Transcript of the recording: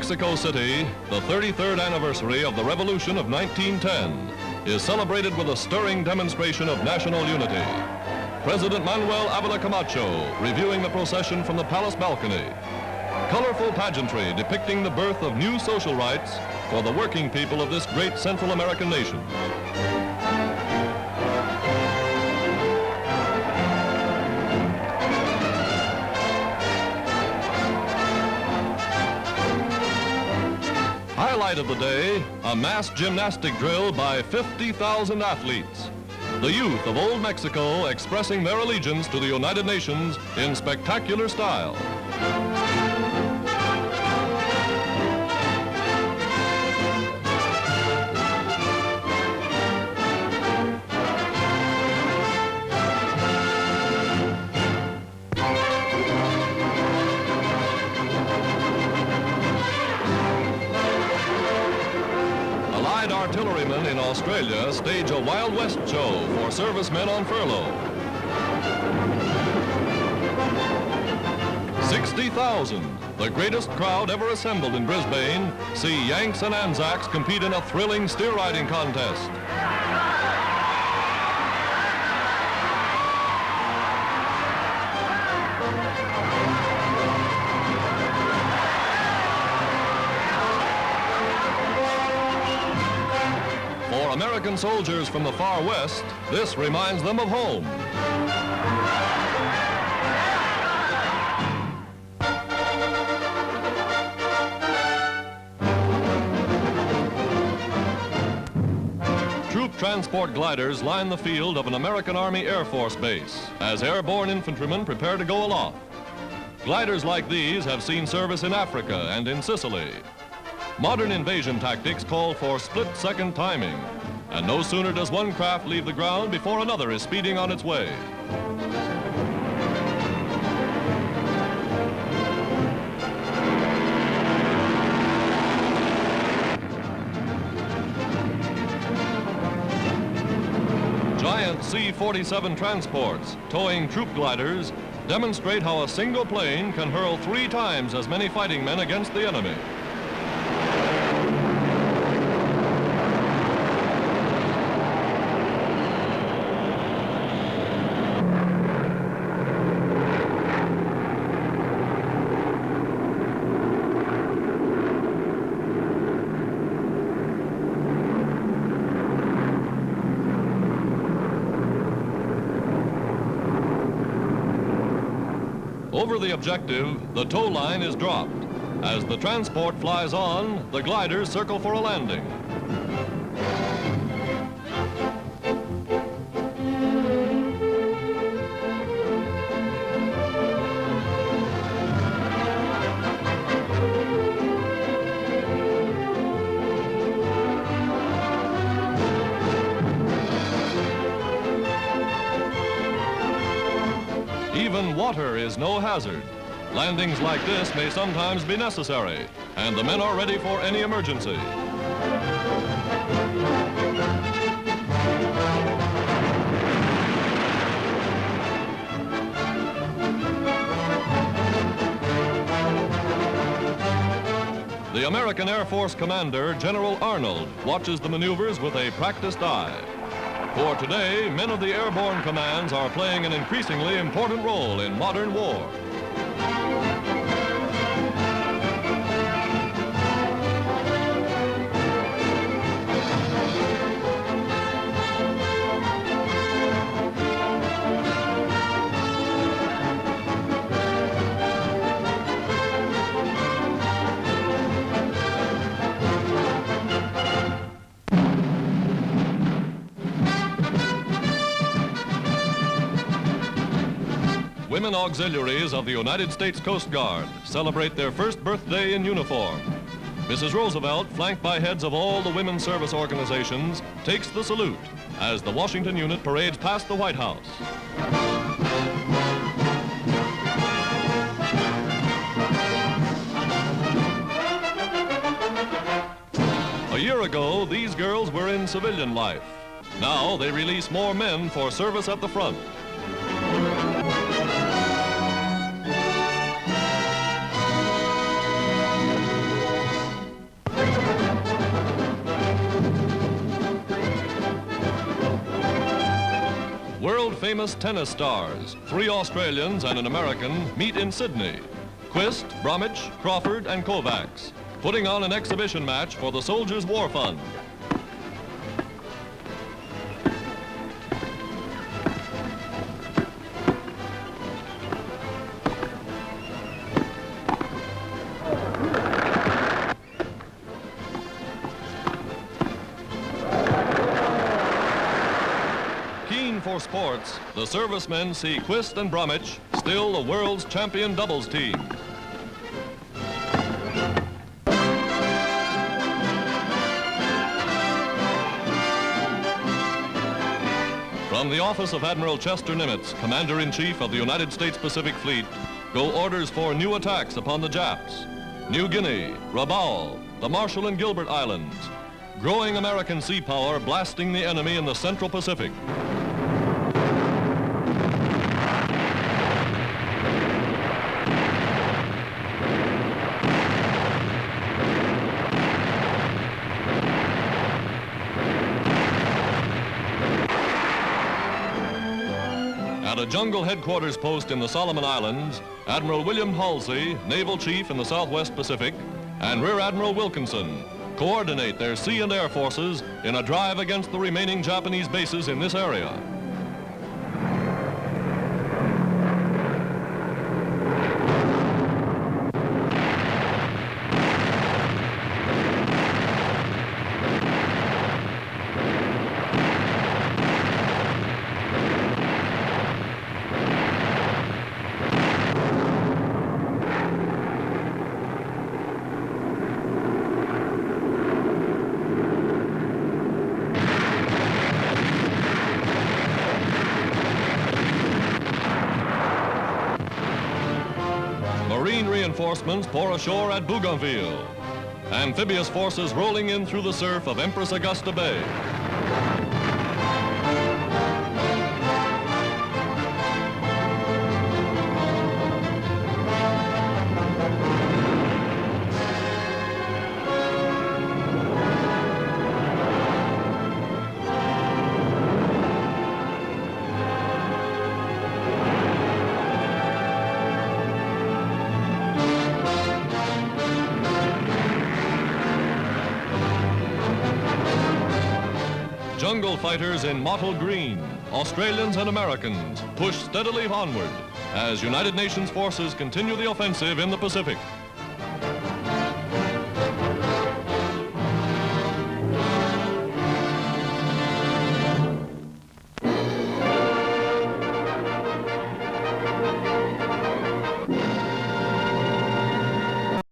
Mexico City, the 33rd anniversary of the Revolution of 1910 is celebrated with a stirring demonstration of national unity. President Manuel Ávila Camacho reviewing the procession from the palace balcony. Colorful pageantry depicting the birth of new social rights for the working people of this great Central American nation. Highlight of the day, a mass gymnastic drill by 50,000 athletes. The youth of old Mexico expressing their allegiance to the United Nations in spectacular style. Artillerymen in Australia stage a Wild West show for servicemen on furlough. 60,000, the greatest crowd ever assembled in Brisbane, see Yanks and Anzacs compete in a thrilling steer riding contest. For American soldiers from the far west, this reminds them of home. Troop transport gliders line the field of an American Army Air Force base as airborne infantrymen prepare to go aloft. Gliders like these have seen service in Africa and in Sicily. Modern invasion tactics call for split-second timing, and no sooner does one craft leave the ground before another is speeding on its way. Giant C-47 transports towing troop gliders demonstrate how a single plane can hurl 3 times as many fighting men against the enemy. Over the objective, the tow line is dropped. As the transport flies on, the gliders circle for a landing. Even water is no hazard. Landings like this may sometimes be necessary, and the men are ready for any emergency. The American Air Force commander, General Arnold, watches the maneuvers with a practiced eye. For today, men of the airborne commands are playing an increasingly important role in modern war. Women auxiliaries of the United States Coast Guard celebrate their first birthday in uniform. Mrs. Roosevelt, flanked by heads of all the women's service organizations, takes the salute as the Washington unit parades past the White House. A year ago, these girls were in civilian life. Now they release more men for service at the front. famous tennis stars, 3 Australians and an American, meet in Sydney. Quist, Bromwich, Crawford, and Kovacs, putting on an exhibition match for the Soldiers' War Fund. Keen for sports, the servicemen see Quist and Bromwich still the world's champion doubles team. From the office of Admiral Chester Nimitz, Commander-in-Chief of the United States Pacific Fleet, go orders for new attacks upon the Japs. New Guinea, Rabaul, the Marshall and Gilbert Islands. Growing American sea power blasting the enemy in the Central Pacific. At a jungle headquarters post in the Solomon Islands, Admiral William Halsey, Naval Chief in the Southwest Pacific, and Rear Admiral Wilkinson coordinate their sea and air forces in a drive against the remaining Japanese bases in this area. Marine reinforcements pour ashore at Bougainville. Amphibious forces rolling in through the surf of Empress Augusta Bay. Jungle fighters in mottled green, Australians and Americans, push steadily onward as United Nations forces continue the offensive in the Pacific.